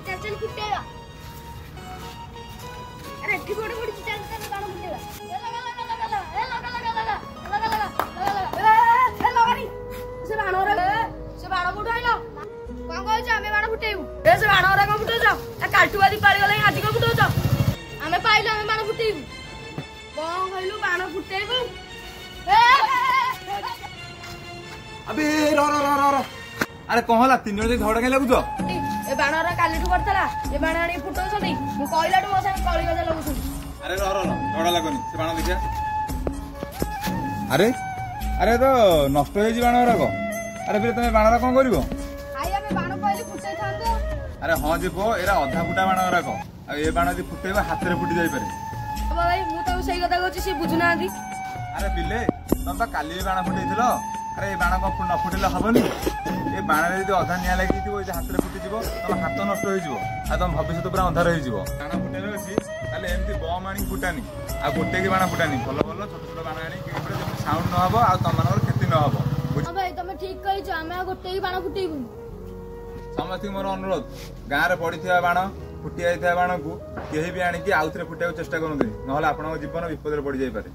चल चल फुटेगा अरे ठीक गोटे गोटे चल चल बाण फुटेगा ए लगा लगा लगा लगा ए लगा लगा लगा लगा लगा लगा ए छे लगानी से बाण रे से बाण फुटाइलो कोन कहछ हमें बाण फुटेइबू ए से बाण रे को फुटेछ ए काटुवादी पाली गले हाथी को फुटेछ हमें पाइलो हमें बाण फुटेइबू कोन कहलु बाण फुटेइबू अबे रो रो रो रो अरे कौन होला तीन जण झगड़ा के लागुछ ए बाणरा कालीठू करथला ए बाण आनी फुटौछथि मु कहलाटू मो संग कळी गजा लागुछ अरे रो रो रो झगड़ा लागोनी से बाण देखिया अरे अरे तो नष्ट हो जी बाण राको अरे फिर तुम बाणरा कोन करिवो आइ हमें बाण पहिले फुटै थांतो अरे हां जेबो एरा अधा फुटा बाण राको आ ए बाण जे फुटेबा हाथ रे फुटी जाई पारे भाई मु तो सही कथा कहछि से बुझुना आदि अरे पिले तुम बा काली बाण फुटेइथिलो अरे ए बाण को न फुटेला हबनी ए बाण रे जो अधा निया लागि दिबो जे हाथ रे फुटी जिवो तुम हाथ नष्ट होई जिवो आ तुम भविष्य पूरा अंधार होई जिवो बाण फुटेले अछि ताले एमती बम आनी फुटानी आ गोटे की बाण फुटानी भलो भलो छोट छोट बाण आनी कि पुरा जे साउंड न हबो आ तुम मानकर क्षति न हबो हां भाई तुम ठीक कहिछ हमें गोटे ही बाण फुटेइबू समस्ती मोर अनुरोध गाँ रे पड़िथिबा बाण फुटी आइथिबा बाण को केही भी आनी कि आउथरे फुटाइबो चेष्टा करनथि नहले आपन जीवन विपद रे पड़ जाई पारे।